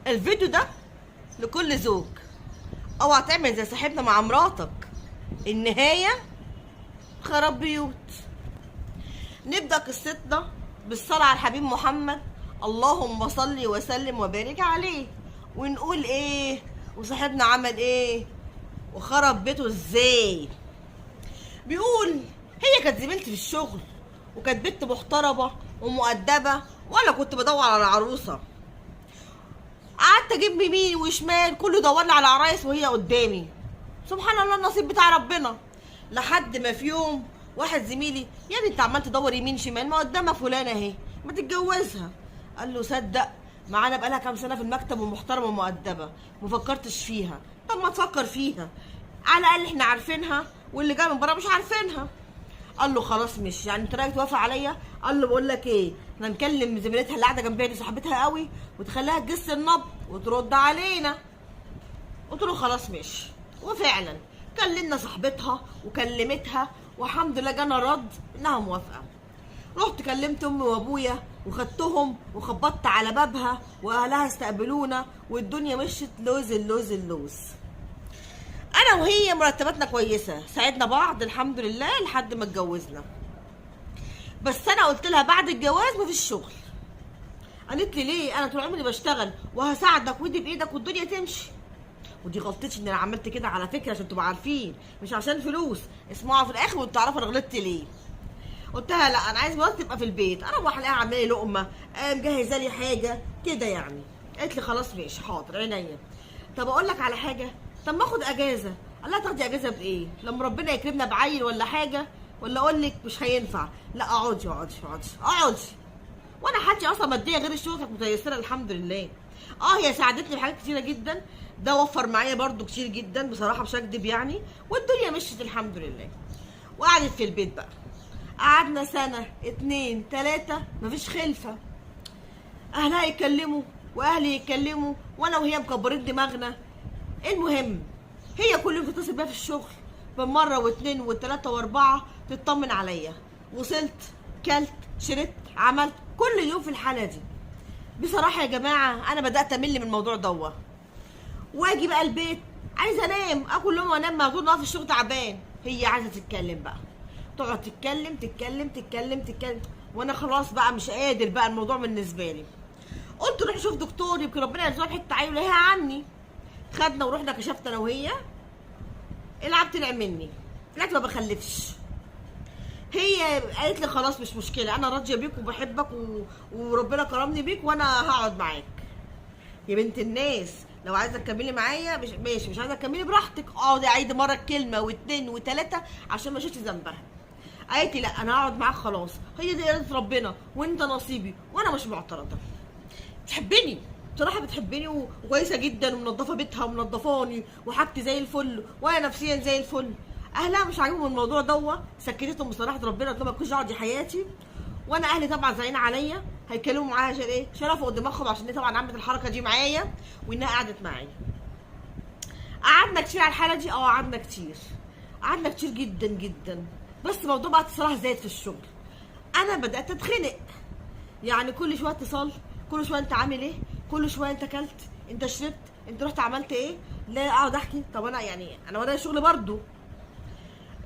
الفيديو ده لكل زوج، اوعى تعمل زي صاحبنا مع مراتك، النهاية خراب بيوت. نبدأ قصتنا بالصلاة على الحبيب محمد، اللهم صل وسلم وبارك عليه، ونقول ايه وصاحبنا عمل ايه وخرب بيته ازاي. بيقول هي كانت زميلتي في الشغل، وكانت بنت محترمة ومؤدبة، وانا كنت بدور على عروسة. قعدت اجيب يمين وشمال، كله دورنا على عرايس وهي قدامي. سبحان الله، النصيب بتاع ربنا. لحد ما في يوم واحد زميلي، يعني انت عمال تدور يمين شمال، ما قدامها فلانه اهي، ما تتجوزها. قال له صدق، معانا بقالها كام سنه في المكتب ومحترمه ومؤدبه، مفكرتش فيها. طب ما تفكر فيها، على الاقل احنا عارفينها واللي جاي من بره مش عارفينها. قال له خلاص مش يعني انت رايك توافق عليا؟ قال له بقول لك ايه، احنا نكلم زميلتها اللي قاعده جنبها دي، صاحبتها قوي، وتخليها تجس النبض وترد علينا. قلت له خلاص ماشي. وفعلا كلمنا صاحبتها وكلمتها، والحمد لله جانا رد انها موافقه. رحت كلمت امي وابويا وخدتهم وخبطت على بابها، واهلها استقبلونا، والدنيا مشت لوز اللوز اللوز. انا وهي مرتباتنا كويسه، ساعدنا بعض الحمد لله لحد ما اتجوزنا. بس انا قلت لها بعد الجواز مفيش شغل. قالت لي ليه؟ انا طول عمري بشتغل وهساعدك وايدي بايدك والدنيا تمشي. ودي غلطتي ان انا عملت كده على فكره، عشان تبقوا عارفين، مش عشان فلوس. اسمعوا في الاخر وتعرفوا انا غلطت ليه. قلت لها لا، انا عايز مراتي تبقى في البيت، اروح الاقيها عامله لي لقمه، مجهزه لي حاجه كده يعني. قالت لي خلاص ماشي حاضر عينيا. طب اقول لك على حاجه، طب ما اخد اجازه. قال لها تاخدي اجازه بايه؟ لما ربنا يكرمنا بعيل ولا حاجه، ولا اقول لك مش هينفع؟ لا اقعدي اقعدي اقعدي اقعدي. وانا حالتي اصلا ماديه غير الشغل كانت متيسره الحمد لله. هي ساعدتني في حاجات كتيره جدا، ده وفر معايا برضو كتير جدا بصراحه، مش هكدب يعني، والدنيا مشيت الحمد لله. وقعدت في البيت بقى، قعدنا سنه اتنين تلاته مفيش خلفه. اهلها يتكلموا واهلي يتكلموا، وانا وهي مكبرين دماغنا. المهم هي كل يوم تتصل بيا في الشغل بمره واتنين وتلاته واربعه، تطمن عليا، وصلت، كلت، شربت، عملت، كل يوم في الحاله دي. بصراحه يا جماعه انا بدات امل من الموضوع دوت. واجي بقى البيت عايزه انام، اكل لهم وانام، موجود في الشغل تعبان. هي عايزه تتكلم بقى، تقعد تتكلم تتكلم تتكلم تتكلم، وانا خلاص بقى مش قادر بقى الموضوع بالنسبه لي. قلت روح شوف دكتور، يمكن ربنا يرزقها بحته عيل ويلاقيها عني. خدنا ورحنا كشفت انا وهي، العب طلع مني، طلعت ما بخلفش. هي قالت لي خلاص مش مشكله، انا راضيه بيك وبحبك وربنا كرمني بيك وانا هقعد معاك. يا بنت الناس، لو عايزه تكملي معايا مش ماشي، مش عايزه تكملي براحتك، اقعدي عيدي مره كلمه واتنين وتلاته عشان ما شفتش ذنبها. قالت لي لا انا هقعد معاك خلاص، هي دي اراده ربنا وانت نصيبي، وانا مش معترضه. بتحبني بصراحه، بتحبني وكويسه جدا، ومنضفه بيتها ومنضفاني وحاجتي زي الفل، وانا نفسيا زي الفل. اهلها مش عاجبهم الموضوع دوت، سكتتهم بصراحه ربنا، قلت لهم ما تكونش اقعدي حياتي. وانا اهلي طبعا زعلانين عليا، هيكلموا معايا عشان ايه؟ شرف فوق دماغهم، عشان دي طبعا عملت الحركه دي معايا وانها قعدت معايا. قعدنا كتير على الحاله دي، قعدنا كتير، قعدنا كتير جدا جدا. بس الموضوع بقى الصراحه زاد في الشغل، انا بدات اتخنق. يعني كل شويه اتصال، كل شويه انت عامل ايه، كل شويه انت اكلت، انت شربت، انت رحت عملت ايه. لا اقعد احكي، طب انا يعني انا ورايا شغل برضو.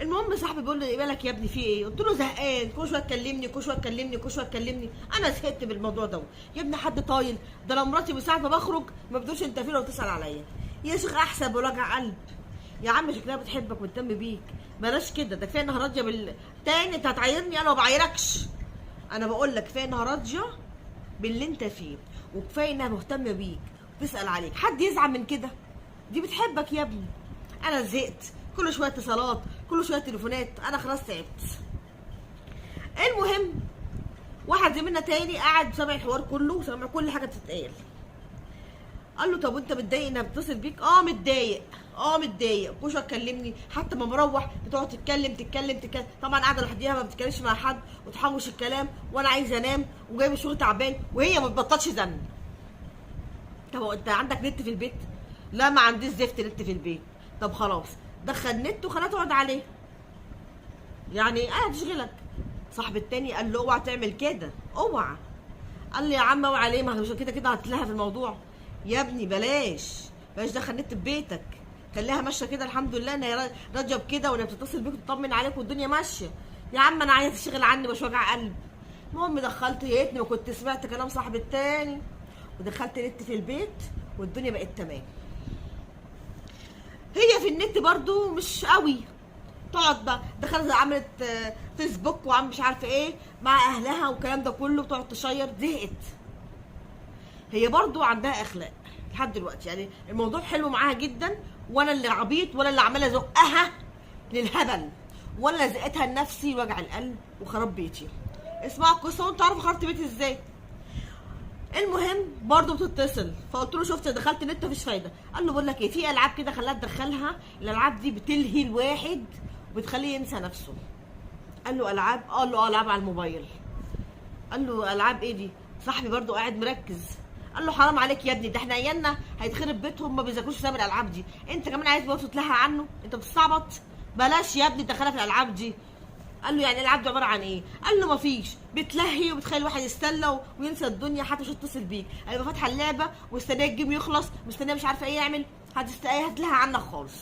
المهم صاحبي بيقول لي مالك يا ابني في ايه؟ قلت له زهقان، كل شويه تكلمني كل شويه تكلمني كل شويه تكلمني، انا زهقت بالموضوع ده. يا ابني حد طايل؟ ده انا مراتي من ساعه ما بخرج ما بتقولش انت فين وتسال عليا. يا شيخ احسب وراجع قلب. يا عم شكلها بتحبك وتهتم بيك، بلاش كده، ده كفايه انها راضيه تاني انت هتعايرني؟ انا ما بعايركش، انا بقول لك كفايه انها راضيه باللي انت فيه، وكفايه انها مهتمه بيك وتسال عليك، حد يزعل من كده؟ دي بتحبك يا ابني. انا زهقت، كل شويه اتصالات، كل شويه تليفونات، انا خلاص تعبت. المهم واحد زميلنا تاني قاعد سامع الحوار كله، سامع كل حاجه بتتقال. قال له طب وانت متضايق انها بتتصل بيك؟ متضايق، متضايق، كل شويه تكلمني، حتى ما مروح بتقعد تتكلم تتكلم تتكلم، طبعا قاعده لوحديها ما بتتكلمش مع حد وتحوش الكلام، وانا عايزه انام وجايب الشغل تعبان، وهي ما بتبطلش زن. طب انت عندك نت في البيت؟ لا ما عنديش زفت نت في البيت. طب خلاص دخل نت وخليها تقعد عليه، يعني انا تشغلك. صاحب التاني قال له اوعى تعمل كده، اوعى. قال لي يا عم اوعى ليه؟ ما هو كده كده هتلاها في الموضوع. يا ابني بلاش دخل نت في بيتك، خليها ماشيه كده. الحمد لله ان هي راضيه بكده، وانها بتتصل بيك وتطمن عليك والدنيا ماشيه. يا عم انا عايزه تشغل عني، مش وجع قلب. المهم دخلت، يا ريتني ما كنت سمعت كلام صاحبي التاني ودخلت نت في البيت والدنيا بقت تمام. هي في النت برضو مش قوي، تقعد بقى دخلت عملت فيسبوك وعم مش عارفه ايه مع اهلها والكلام ده كله، بتقعد تشير. زهقت. هي برضو عندها اخلاق لحد دلوقتي، يعني الموضوع حلو معاها جدا، وانا اللي عبيط ولا اللي عماله ازقها للهبل ولا زقتها لنفسي وجع القلب وخراب بيتي. اسمعوا القصه وانتوا عارفوا خربت بيتي ازاي. المهم برضه بتتصل، فقلت له شفت دخلت نت مفيش فايده. قال له بقول لك ايه، في العاب كده خلاها تدخلها، الالعاب دي بتلهي الواحد وبتخليه ينسى نفسه. قال له العاب؟ قال له العاب على الموبايل. قال له العاب ايه دي؟ صاحبي برضه قاعد مركز. قال له حرام عليك يا ابني، ده احنا عيالنا هيتخرب بيتهم ما بيذاكروش بسبب الالعاب دي، انت كمان عايز برضه تلهى عنه؟ انت بتستعبط؟ بلاش يا ابني تدخلها في الالعاب دي. قال له يعني الالعاب دي عباره عن ايه؟ قال له مفيش، بتلهي وبتخلي الواحد يستلى وينسى الدنيا حتى مش هتتصل بيك، هيبقى فاتحه اللعبه ومستنيه الجيم يخلص، مستنيه مش عارفه ايه يعمل، هتلهى عنك خالص.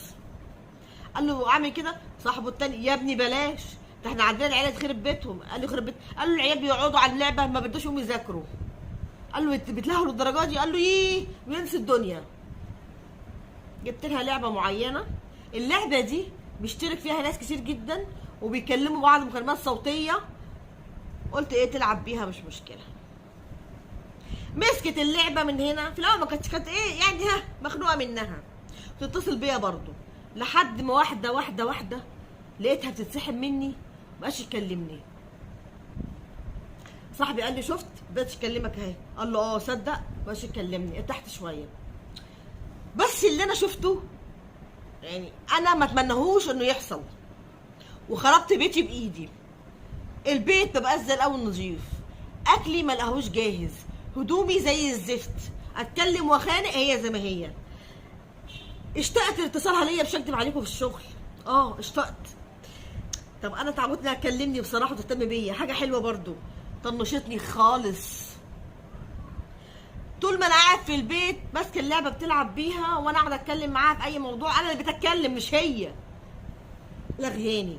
قال له عامل كده صاحبه التاني، يا ابني بلاش، ده احنا عندنا العيال تخرب بيتهم. قال له يخرب بيت؟ قال له العيال بيقعدوا على اللعبه ما بدوش يقوموا يذاكروا. قال له بتلهوا للدرجه دي؟ قال له ييه وينسى الدنيا. جبت لها لعبه معينه، اللعبه دي بيشترك فيها ناس كتير جدا وبيكلموا بعض مكالمات صوتيه. قلت ايه تلعب بيها مش مشكله. مسكت اللعبه من هنا، في الاول ما كانت ايه يعني ها مخنوقه منها، تتصل بيا برضو لحد ما واحده واحده واحده لقيتها بتتسحب مني مبقاش يكلمني. صاحبي قال لي شفت بقتش اكلمك اهي. قال له اه صدق مبقاش يكلمني. ارتحت شويه. بس اللي انا شفته يعني انا ما اتمنهوش انه يحصل، وخربت بيتي بايدي. البيت مبقاش زي الاول نظيف، اكلي ما لقاهوش جاهز، هدومي زي الزفت، اتكلم واخانق هي زي ما هي. اشتقت لاتصالها ليا، مش هكدب عليكم في الشغل. اشتقت. طب انا اتعودت انها تكلمني بصراحه وتهتم بيا، حاجه حلوه برضو. طنشتني خالص. طول ما انا قاعد في البيت ماسكه اللعبه بتلعب بيها وانا قاعده اتكلم معاها في اي موضوع، انا اللي بتكلم مش هي. لغياني.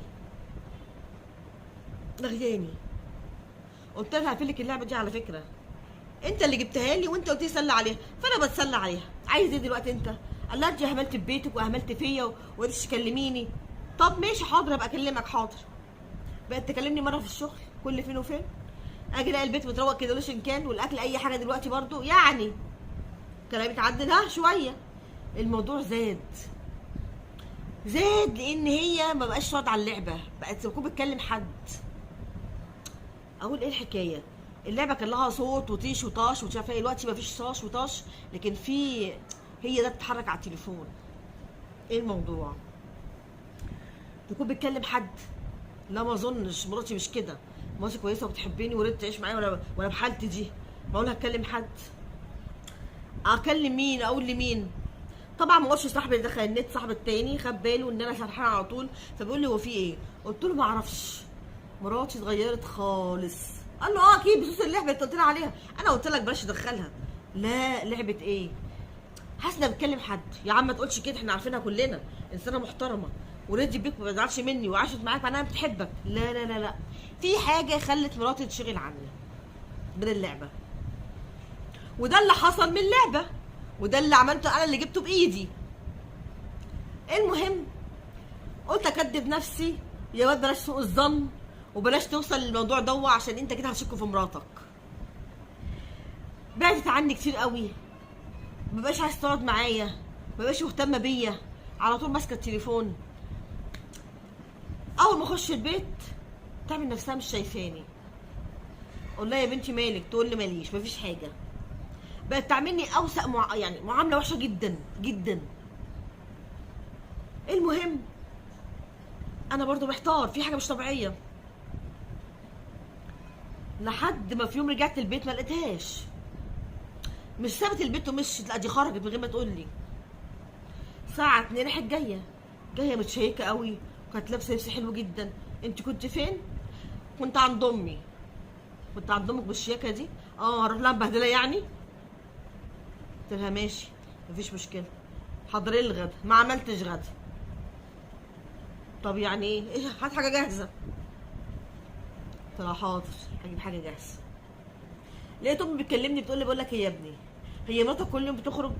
قلت لها هقفلك اللعبه دي على فكره، انت اللي جبتها لي وانت قلت لي سلى عليها، فانا بتسلى عليها. عايز ايه دلوقتي انت؟ قال لها انت اهملت في بيتك واهملت فيا وانت تكلميني. طب ماشي حاضر ابقى اكلمك حاضر. بقت تكلمني مره في الشغل كل فين وفين، اجي الاقي البيت متروق كده لوش ان كان، والاكل اي حاجه دلوقتي برضو يعني كلامي اتعدل شويه. الموضوع زاد لان هي ما بقاش تقعد على اللعبه، بقت تكون بتكلم حد. اقول ايه الحكايه؟ اللعبه كان لها صوت وطيش وطاش ومش عارفه ايه، دلوقتي مفيش صاش وطاش، لكن في هي ده بتتحرك على التليفون. ايه الموضوع؟ تكون بتكلم حد؟ لا ما اظنش، مراتي مش كده، مراتي كويسه وبتحبني وريت تعيش معايا وانا بحالتي دي بقول هتكلم حد؟ اكلم مين؟ اقول لمين؟ طبعا ما قلتش صاحبي اللي دخل النت، صاحبي التاني خد باله ان انا سرحانه على طول، فبيقول لي هو في ايه؟ قلت له ما اعرفش، مراتي اتغيرت خالص. قال له اكيد بخصوص اللعبه اللي قلت لها عليها، انا قلت لك بلاش تدخلها. لا لعبه ايه؟ حاسه بتكلم حد. يا عم ما تقولش كده، احنا عارفينها كلنا انسانه محترمه ورضي بيك ما بتزعلش مني وعاشت معاك معناها بتحبك. لا لا لا لا، في حاجه خلت مراتي تشغل عني من اللعبه، وده اللي حصل من اللعبه، وده اللي عملته انا اللي جبته بايدي. المهم قلت اكدب نفسي، يا واد بلاش سوء الظن وبلاش توصل للموضوع ده، عشان انت كده هتشك في مراتك. بعدت عني كتير قوي، مبقاش عايز تقعد معايا، مبقاش مهتمه بيا، على طول ماسكه التليفون. اول ما اخش البيت تعمل نفسها مش شايفاني، اقول لها يا بنتي مالك؟ تقول لي ماليش مفيش حاجه. بقت تعملني اوسع يعني معامله وحشه جدا جدا. المهم انا برضو محتار، في حاجه مش طبيعيه، لحد ما في يوم رجعت البيت ما لقيتهاش. مش سابت البيت ومشيت، لا دي خرجت من غير ما تقول لي. الساعه 2 راحت جايه متشيكه قوي، وكانت لابسه لبس حلو جدا. انت كنت فين؟ كنت عند امي. كنت عند امك بالشياكه دي؟ هروح لها مبهدله يعني؟ قلت لها ماشي مفيش مشكله، حضري لي الغدا. ما عملتش غدا. طب يعني ايه؟ هات حاجه جاهزه. قلت لها حاضر هجيب حاجه جاهزه. لقيت امي بتكلمني بتقول لي بقول لك ايه يا ابني، هي مراتك كل يوم بتخرج؟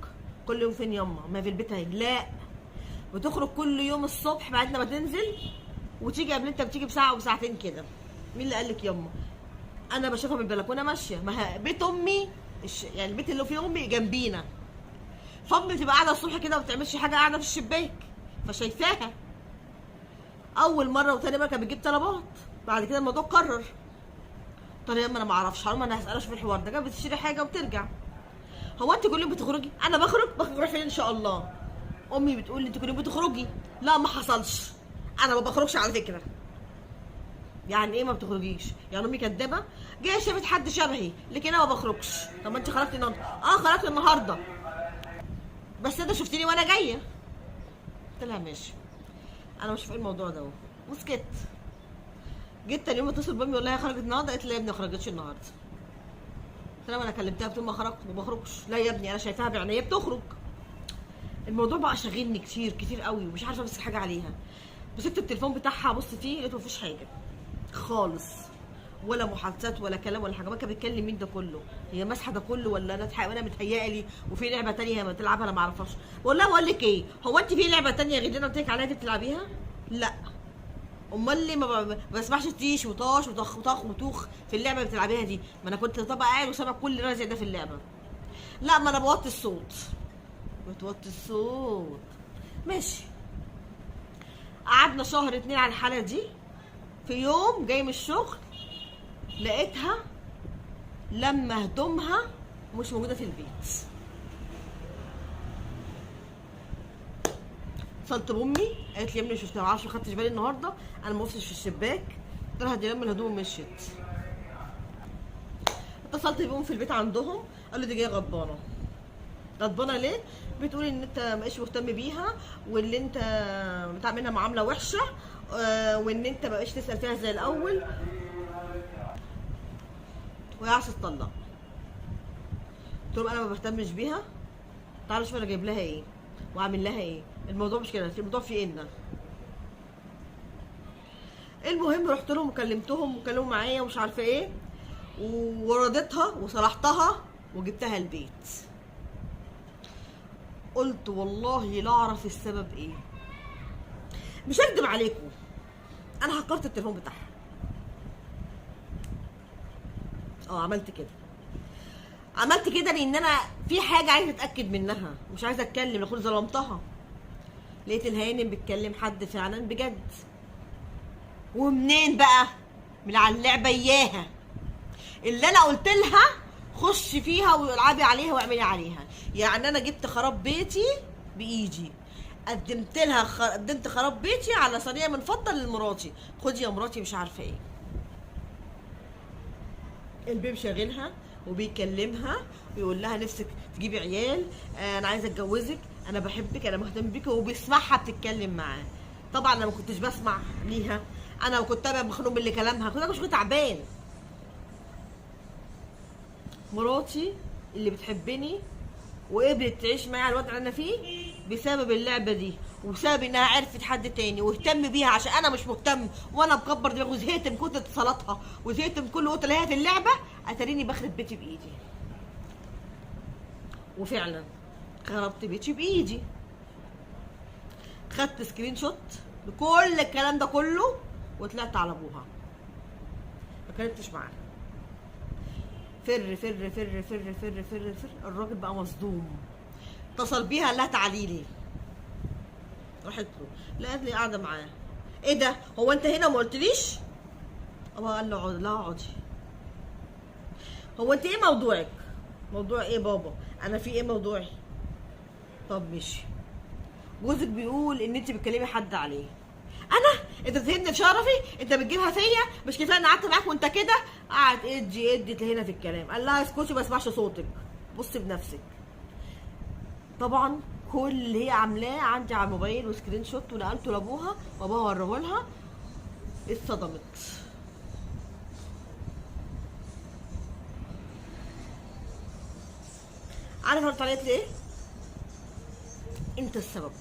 كل يوم فين ياما؟ ما في البيت اهي. لا، بتخرج كل يوم الصبح بعد ما تنزل وتيجي قبل انت بتيجي بساعه وساعتين كده. مين اللي قال لك ياما؟ انا بشوفها من البلكونه ماشيه. ما بيت امي يعني البيت اللي فيه امي جنبينا، فامي بتبقى قاعده الصبح كده وما بتعملش حاجه، قاعده في الشباك فشايفاها. اول مره وتاني مره كانت بتجيب طلبات، بعد كده الموضوع اتكرر. طب يا اما انا ما اعرفش، حرام انا هسالها في الحوار ده. كانت بتشتري حاجه وبترجع. هو انت كل يوم بتخرجي؟ انا بخرج فين ان شاء الله. امي بتقول لي انت كل يوم بتخرجي. لا ما حصلش، انا ما بخرجش على فكره. يعني ايه ما بتخرجيش؟ يعني امي كدابه؟ جايه شافت حد شبهي لكن انا ما بخرجش. طب ما انت خرجتي النهارده. خرجت النهارده بس انت شفتيني وانا جايه. قلت لها ماشي، انا مش فاهم الموضوع ده وسكت. جيت تاني يوم اتصل بامي اقول لها خرجت النهارده، قالت لي يا ابني ما خرجتش النهارده. قلت لها انا كلمتها بتقول ما خرجت ما بخرجش. لا يا ابني انا شايفاها بعينيا بتخرج. الموضوع بقى شاغلني كتير كتير قوي ومش عارفه امسك حاجه عليها. مسكت التليفون بتاعها ابص فيه لقيته مفيش حاجه خالص، ولا محادثات ولا كلام ولا حاجه. ما كانت بتكلم مين ده كله؟ هي ماسحه ده كله ولا انا متهيألي وفي لعبه تانية هي بتلعبها انا ما اعرفهاش. بقول لها بقول لك ايه، هو انت في لعبه تانية غير اللي انا قلت لك عليها دي بتلعبيها؟ لا. امال ليه ما بسمعش تيش وطاش وطخ وطخ وطوخ في اللعبه اللي بتلعبيها دي؟ ما انا كنت طبعا قاعد وسامع كل رزع ده في اللعبه. لا ما انا بوطي الصوت. بتوطي الصوت ماشي. قعدنا شهر 2 على الحاله دي. في يوم جاي من الشغل لقيتها لما هدومها مش موجوده في البيت. اتصلت بامي قالت لي يا ابني شفتها، ما اعرفش ما خدتش بالي النهارده، انا ما وقفتش في الشباك. قلت لها دي لما الهدوم مشيت. اتصلت بيهم في البيت عندهم قالوا دي جايه غضبانه. غضبانه ليه؟ بتقول ان انت ما بقيتش مهتم بيها واللي انت بتعملها معامله وحشه، وان انت ما بقيتش تسال فيها زي الاول وهي عايزه تطلق. قلت لهم انا ما بهتمش بيها، تعالوا شوف انا جايب لها ايه واعمل لها ايه. الموضوع مش كده، الموضوع في ان المهم رحت لهم وكلمتهم وكلموا معايا ومش عارفه ايه، ورضيتها وصلحتها وجبتها البيت. قلت والله لا اعرف السبب ايه، مش هكدب عليكم، انا هكرت التليفون بتاعها. عملت كده لان انا في حاجه عايزه اتاكد منها، مش عايزه اتكلم لكن ظلمتها. لقيت الهانم بتكلم حد فعلا بجد. ومنين بقى؟ من على اللعبه اياها اللي انا قلت لها خشي فيها والعبي عليها واعملي عليها. يعني انا جبت خراب بيتي بايدي، قدمت خراب بيتي على صينيه من فضه لمراتي، خدي يا مراتي مش عارفه ايه. البيب شاغلها وبيكلمها ويقول لها نفسك تجيبي عيال، انا عايزه اتجوزك، انا بحبك، انا مهتم بيكي، وبيسمعها بتتكلم معاه. طبعا انا ما كنتش بسمع ليها، انا كنت مخنوق من اللي كلامها، كنت تعبان. مراتي اللي بتحبني وقبلت تعيش معايا على الوضع اللي انا فيه بسبب اللعبه دي، وبسبب انها عرفت حد تاني واهتم بيها عشان انا مش مهتم وانا مكبر دماغي وزهقت من كل اتصالاتها وزهقت من كل قطه ليها في اللعبه. اتاريني بخرب بيتي بايدي، وفعلا خربت بيتي بايدي. خدت سكرين شوت لكل الكلام ده كله وطلعت على ابوها، ما كانتش معاها. فر فر فر فر فر فر فر. الراجل بقى مصدوم، اتصل بيها قال لها تعالي لي. راحت له لقيت لي قاعده معاه. ايه ده؟ هو انت هنا ما قلتليش؟ ابا قال له اقعدي. لا اقعدي. هو انت ايه موضوعك؟ موضوع ايه بابا؟ انا في ايه موضوعي؟ طب ماشي. جوزك بيقول ان انت بتكلمي حد عليه. انا؟ انت بتهدني بشرفي؟ انت بتجيبها فيا؟ مش كفايه ان قعدت معاك وانت كده؟ قعد ادي هنا في الكلام. قال لها اسكتي ما اسمعش صوتك، بصي بنفسك. طبعا كل اللي هي عاملاه عندي على الموبايل وسكرين شوت ونقلته لابوها وابوها وراه لها. اتصدمت. عارفه ردت عليا قالت لي ايه؟ انت السبب.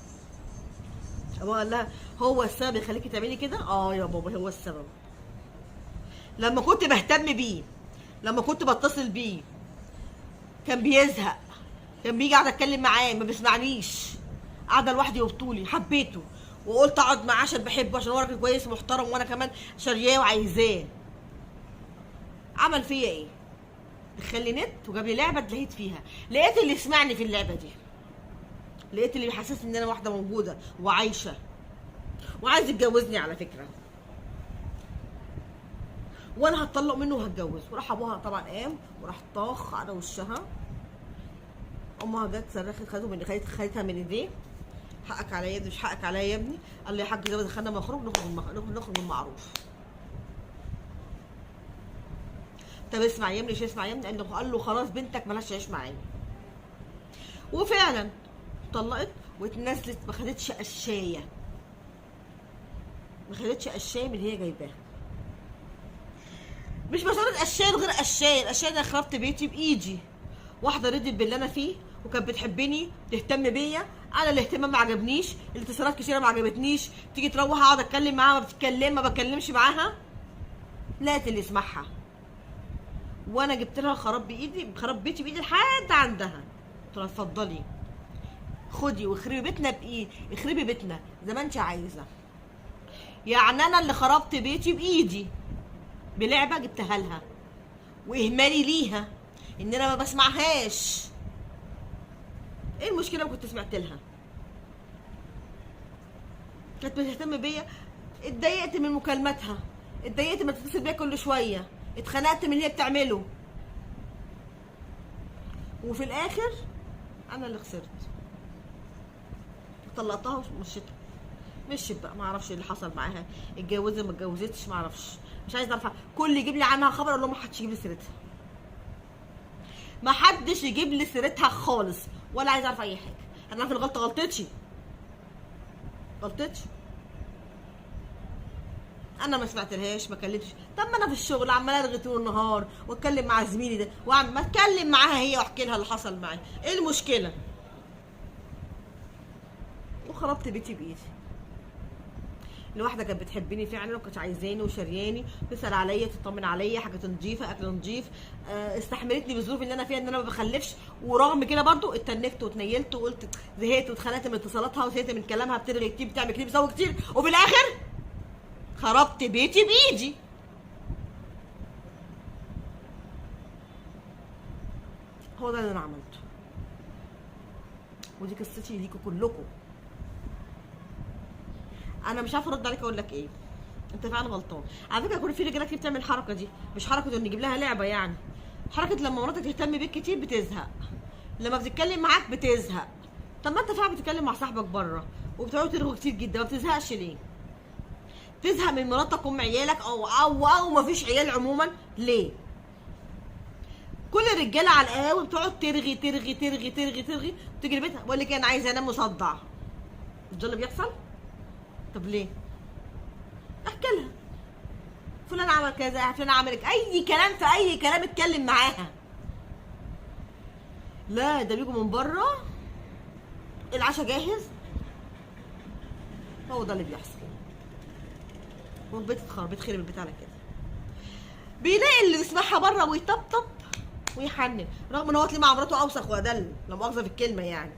هو قال لها هو السبب يخليكي تعملي كده؟ اه يا بابا هو السبب. لما كنت بهتم بيه، لما كنت بتصل بيه كان بيزهق، كان بيجي قاعد اتكلم معاه ما بيسمعنيش، قاعده لوحدي وبطولي، حبيته وقلت اقعد معاه عشان بحبه، عشان هو راجل كويس ومحترم وانا كمان شارياه وعايزاه. عمل فيا ايه؟ دخلي نت وجاب لي لعبه اتلهيت فيها، لقيت اللي يسمعني في اللعبه دي، لقيت اللي بيحسسني ان انا واحده موجوده وعايشه وعايز يتجوزني على فكره، وانا هتطلق منه وهتجوز. وراح ابوها طبعا قام وراح طاخ على وشها. امها جت صرخت، خدتها من ايديه، حقك عليا يا ابني، مش حقك عليا يا ابني. قال لي يا حاج زي ما دخلنا مخروج نخرج من معروف. طب اسمع يا ابني، مش اسمع يا ابني. قال له خلاص بنتك مالهاش تعيش معايا. وفعلا طلقت واتنزلت، ما خدتش قشايه، ما خدتش قشايه من اللي هي جايباها. مش مسألة قشايه غير قشايه، القشايه ده خربت بيتي بايدي. واحده رضت باللي انا فيه وكانت بتحبني تهتم بيا، انا الاهتمام ما عجبنيش، الاتصالات كتيره ما عجبتنيش، تيجي تروح اقعد اتكلم معاها ما بتكلمش معاها، لقيت اللي يسمعها. وانا جبت لها خراب بايدي، خراب بيتي بايدي لحد عندها. قلت لها اتفضلي خدي واخربي بيتنا بايه، اخربي بيتنا زي ما انت عايزه. يعني انا اللي خربت بيتي بايدي بلعبه جبتها لها، واهمالي ليها ان انا ما بسمعهاش. ايه المشكله لو كنت سمعت لها؟ كانت بتهتم بيا. اتضايقت من مكالماتها، اتضايقت ما تتصل بيا كل شويه، اتخنقت من اللي هي بتعمله، وفي الاخر انا اللي خسرت. طلقتها مشيت بقى، ما اعرفش اللي حصل معاها، اتجوزت ما اتجوزتش ما اعرفش، مش عايزه اعرف. كل يجيب لي عنها خبر اقول لهم ما حدش يجيب لي سيرتها، ما حدش يجيب لي سيرتها خالص، ولا عايزه اعرف اي حاجه. انا عارفه الغلطه غلطتي، انا ما سمعتلهاش ما كلمتش. طب ما انا في الشغل عماله الغي طول النهار واتكلم مع زميلي ده ما اتكلم معاها هي واحكي لها اللي حصل معايا، ايه المشكله؟ وخربت بيتي بايدي. الواحده كانت بتحبني فعلا وكانت عايزاني وشرياني، تسال عليا، تطمن عليا، حاجه نظيفه، اكل نظيف، استحملتني بالظروف اللي انا فيها ان انا ما بخلفش، ورغم كده برضو اتنكت واتنيلت وقلت زهقت واتخنقت من اتصالاتها وزهقت من كلامها، بترغي كتير، بتعمل كتير، بتسوي كتير، وفي الاخر خربت بيتي بايدي. هو ده اللي انا عملته، ودي قصتي ليكوا كلكم. انا مش عارفه ارد عليك اقول لك ايه، انت فعلا غلطان. على فكره كل في رجاله كتير بتعمل الحركه دي، مش حركه ان نجيب لها لعبه، يعني حركه لما مراتك تهتم بيك كتير بتزهق، لما بتتكلم معاك بتزهق. طب ما انت فعلا بتتكلم مع صاحبك بره وبتقعدوا ترغوا كتير جدا، ما بتزهقش ليه؟ تزهق من مراتك ام عيالك او ما فيش عيال عموما ليه؟ كل الرجاله على القهاوي بتقعد ترغي ترغي ترغي ترغي ترغي، تيجي البيت بقول لك انا عايزه انام مصدع. مش ده اللي بيحصل؟ طب ليه؟ احكي لها فلان عمل كذا، فلان عملك اي كلام، في اي كلام اتكلم معاها. لا ده بيجوا من بره العشاء جاهز، هو ده اللي بيحصل. والبيت اتخرب، بيتخرب البيت على كده. بيلاقي اللي بيسمعها بره ويطبطب ويحنن، رغم ان هو تلاقيه مع مراته اوسخ وادل، لا مؤاخذه في الكلمه يعني،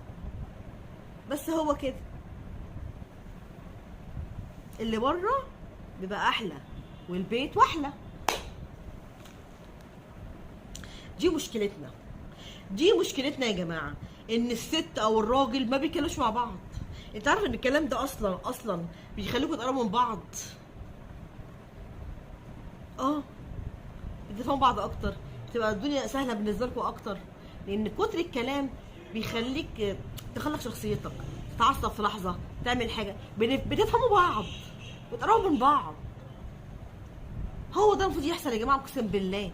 بس هو كده. اللي بره بيبقى احلى والبيت واحلى. دي مشكلتنا، دي مشكلتنا يا جماعه، ان الست او الراجل ما بيتكلموش مع بعض. انت عارف ان الكلام ده اصلا بيخليكم تقربوا من بعض، بتفهموا بعض اكتر، بتبقى الدنيا سهله بالنسبه لكم اكتر، لان كتر الكلام بيخليك تخلق شخصيتك، تتعصب في لحظه، تعمل حاجه، بتفهموا بعض، بتقربوا من بعض. هو ده المفروض يحصل يا جماعه، اقسم بالله.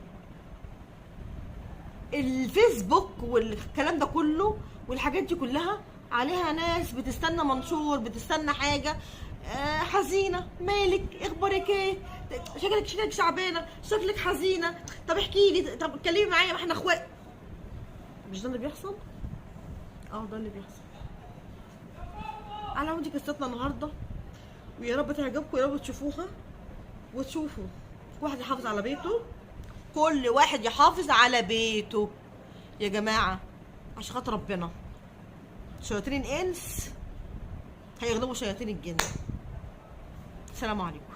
الفيسبوك والكلام ده كله والحاجات دي كلها عليها ناس بتستنى منشور، بتستنى حاجه، حزينه، مالك، اخبارك ايه، شكلك شعبانه، شكلك حزينه، طب احكي لي، طب اتكلمي معايا، ما احنا اخوات. مش ده اللي بيحصل؟ ده اللي بيحصل. على ودي قصتنا النهارده، ويا رب تعجبكم، يا رب تشوفوها وتشوفوا كل واحد يحافظ على بيته، كل واحد يحافظ على بيته يا جماعه، عشان خاطر ربنا. شياطين الانس هيغلبوا شياطين الجن. السلام عليكم.